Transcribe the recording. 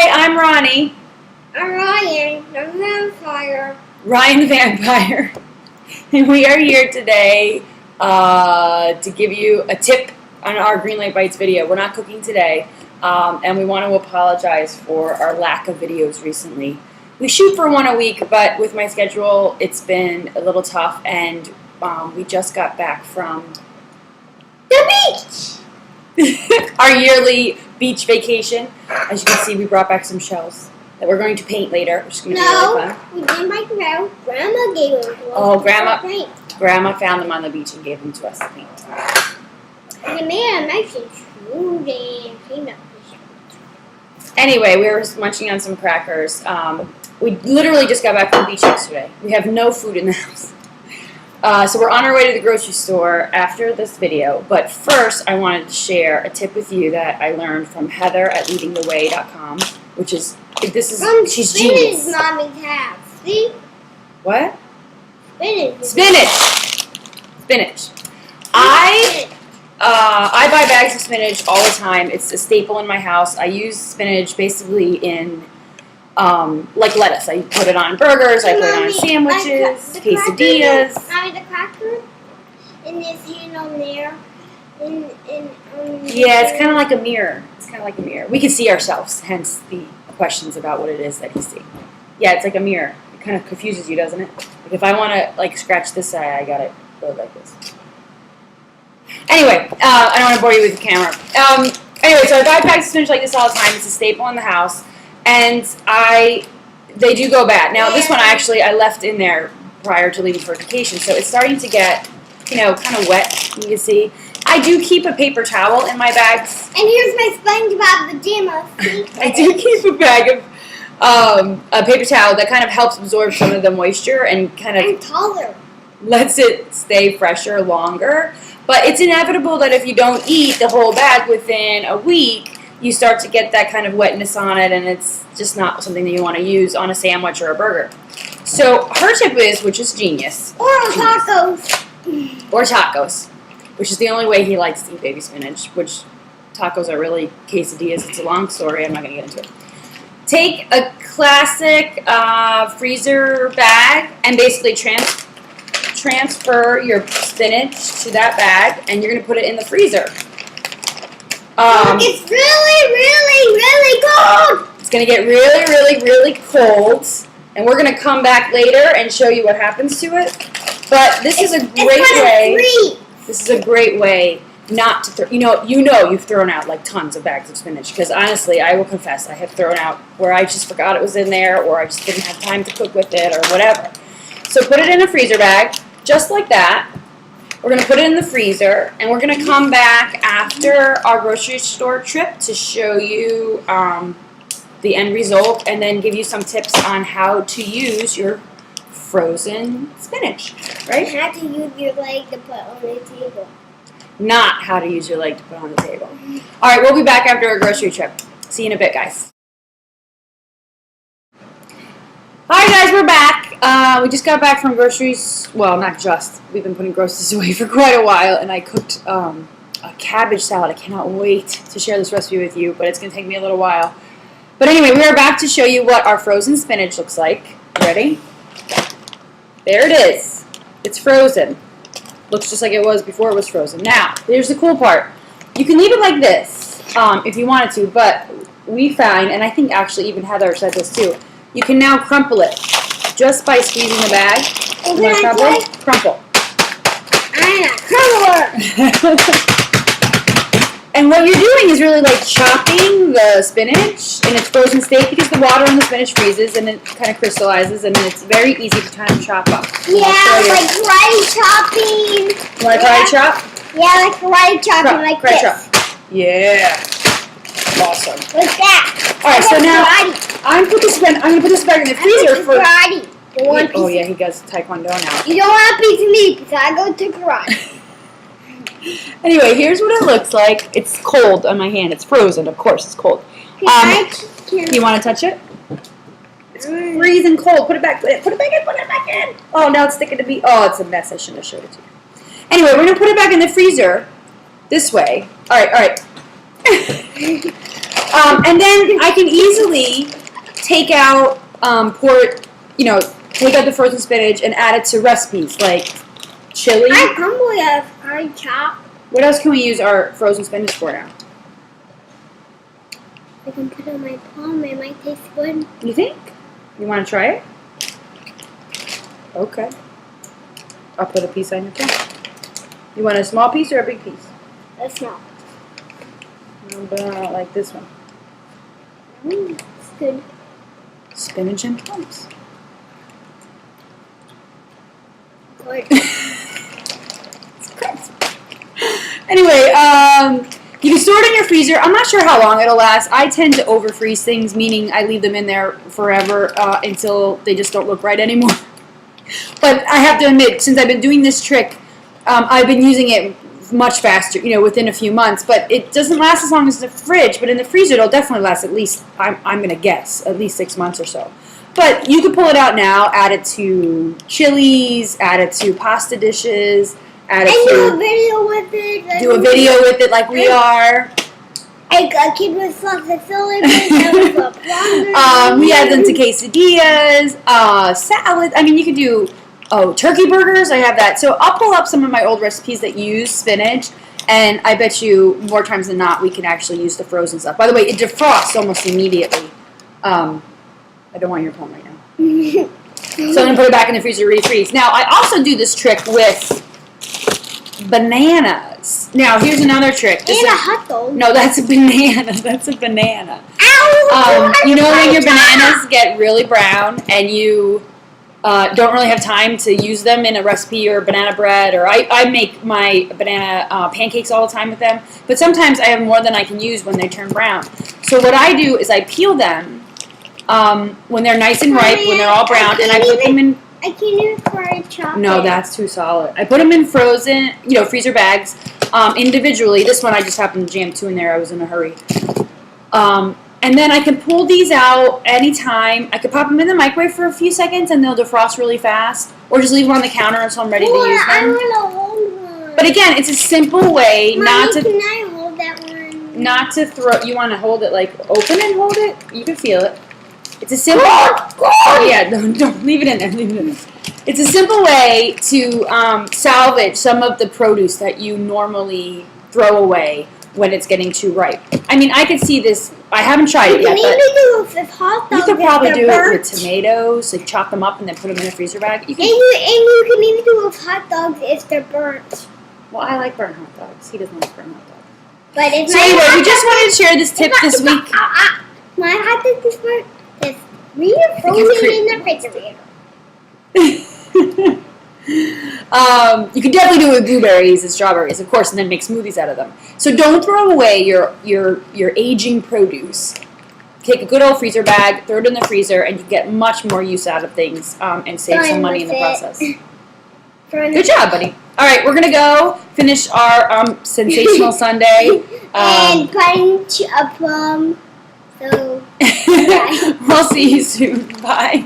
Hi, I'm Ronnie. I'm Ryan, the vampire. Ryan the vampire. And we are here today to give you a tip on our Green Light Bites video. We're not cooking today, and we want to apologize for our lack of videos recently. We shoot for one a week, but with my schedule, it's been a little tough, and we just got back from The beach! our yearly beach vacation. As you can see, we brought back some shells that we're going to paint later, which is going to be really fun. We didn't like them. Grandma gave them to us. Oh, Grandma found them on the beach and gave them to us to paint. They made a nice and smooth and clean up. Anyway, we were munching on some crackers. We literally just got back from the beach yesterday. We have no food in the house. So we're on our way to the grocery store after this video. But first, I wanted to share a tip with you that I learned from Heather at leadingtheway.com, which is, she's genius. Mommy has. See? What? Spinach. Spinach. I buy bags of spinach all the time. It's a staple in my house. I use spinach basically in like lettuce. I put it on burgers. I put it on sandwiches, quesadillas. Mommy, the cracker in this hand on there. Yeah, it's kind of like a mirror. We can see ourselves, hence the questions about what it is that he's seeing. Yeah, it's like a mirror. It kind of confuses you, doesn't it? Like if I want to like scratch this side, I got it like this. Anyway, I don't want to bore you with the camera. Anyway, so I buy bags of spinach like this all the time. It's a staple in the house, and they do go bad. Now this one I left in there prior to leaving for vacation, so it's starting to get kind of wet. You can see. I do keep a paper towel in my bags. And here's my SpongeBob pajamas. I do keep a bag of a paper towel that kind of helps absorb some of the moisture and kind of lets it stay fresher longer. But it's inevitable that if you don't eat the whole bag within a week, you start to get that kind of wetness on it, and it's just not something that you want to use on a sandwich or a burger. So her tip is, which is genius. Or tacos. Or tacos, which is the only way he likes to eat baby spinach, which tacos are really quesadillas. It's a long story. I'm not going to get into it. Take a classic freezer bag and basically transfer your spinach to that bag, and you're going to put it in the freezer. It's really cold. It's going to get really cold, and we're going to come back later and show you what happens to it. But this is a great way. This is a great way not to throw. You've thrown out like tons of bags of spinach, because honestly, I will confess, I have thrown out where I just forgot it was in there, or I just didn't have time to cook with it, or whatever. So put it in a freezer bag, just like that. We're going to put it in the freezer, and we're going to come back after our grocery store trip to show you the end result, and then give you some tips on how to use your frozen spinach, right? How to use your leg to put on the table. Not how to use your leg to put on the table. All right, we'll be back after our grocery trip. See you in a bit, guys. Hi, guys, we're back. We just got back from groceries. Well, not just. We've been putting groceries away for quite a while, and I cooked a cabbage salad. I cannot wait to share this recipe with you, but it's going to take me a little while. But anyway, we are back to show you what our frozen spinach looks like. Ready? There it is. It's frozen. Looks just like it was before it was frozen. Now, here's the cool part. You can leave it like this if you wanted to, but we find, and I think actually even Heather said this too, you can now crumple it just by squeezing the bag. You want to crumple? I'm a crumbler. And what you're doing is really like chopping the spinach in its frozen state, because the water in the spinach freezes and it kind of crystallizes, and then it's very easy to kind of chop up. Yeah, like karate chopping. You want to karate chop? Yeah, like karate chopping, like this. Chop. Yeah. Awesome. Like that. All right, so now I'm going to put this back in the freezer for karate. Oh yeah, he does taekwondo now. You don't want to be to me because I go to karate. Anyway, here's what it looks like. It's cold on my hand. It's frozen, of course. It's cold. Do you want to touch it? It's freezing cold. Put it back. Put it back in. Put it back in. Oh, now it's sticking to me. Oh, it's a mess. I shouldn't have showed it to you. Anyway, we're gonna put it back in the freezer this way. All right. And then I can easily take out, take out the frozen spinach and add it to recipes like chili. I probably have hard chop. What else can we use our frozen spinach for now? I can put it on my palm. It might taste good. You think? You want to try it? Okay. I'll put a piece on your palm. You want a small piece or a big piece? A small. But I don't like this one. It's good. Spinach and plums. Good. Anyway, you can store it in your freezer. I'm not sure how long it'll last. I tend to over-freeze things, meaning I leave them in there forever until they just don't look right anymore. But I have to admit, since I've been doing this trick, I've been using it much faster, within a few months. But it doesn't last as long as the fridge. But in the freezer, it'll definitely last at least, I'm going to guess, at least 6 months or so. But you can pull it out now, add it to chilies, add it to pasta dishes, add it do a video with it. Do a video with it like we are. I keep it soft and filling. We add them to quesadillas, salads. I mean, you could do turkey burgers. I have that. So I'll pull up some of my old recipes that use spinach, and I bet you more times than not we can actually use the frozen stuff. By the way, it defrosts almost immediately. I don't want your palm right now. So I'm gonna put it back in the freezer to refreeze. Now I also do this trick with bananas. Now here's another trick. And a hot dog. No, that's a banana. That's a banana. Ow! When your bananas get really brown and you don't really have time to use them in a recipe or banana bread, or I make my banana pancakes all the time with them, but sometimes I have more than I can use when they turn brown. So what I do is I peel them when they're nice and ripe, when they're all brown, and I put them in... I can't even fry chocolate. No, that's too solid. I put them in frozen, freezer bags individually. This one I just happened to jam 2 in there. I was in a hurry. And then I can pull these out anytime. I could pop them in the microwave for a few seconds and they'll defrost really fast. Or just leave them on the counter until I'm ready to use them. I want to hold one. But again, it's a simple way not to... Can I hold that one? Not to throw... You want to hold it like open and hold it? You can feel it. It's a simple... Yeah, don't leave it in there. Leave it in there. It's a simple way to salvage some of the produce that you normally throw away when it's getting too ripe. I mean, I could see this. I haven't tried it yet, but do it with hot dogs. you could probably do it with tomatoes, like chop them up and then put them in a freezer bag. You can, and you can even do it with hot dogs if they're burnt. Well, I like burnt hot dogs. He doesn't like burnt hot dogs. But if so anyway, we just wanted to share this tip this week. My hot dog is burnt. Just refrozen in the refrigerator. You can definitely do it with blueberries and strawberries, of course, and then make smoothies out of them. So don't throw away your aging produce. Take a good old freezer bag, throw it in the freezer, and you get much more use out of things and save some money in the process. Good job, buddy. All right, we're gonna go finish our sensational Sunday and punch a plum. So we'll see you soon. Bye.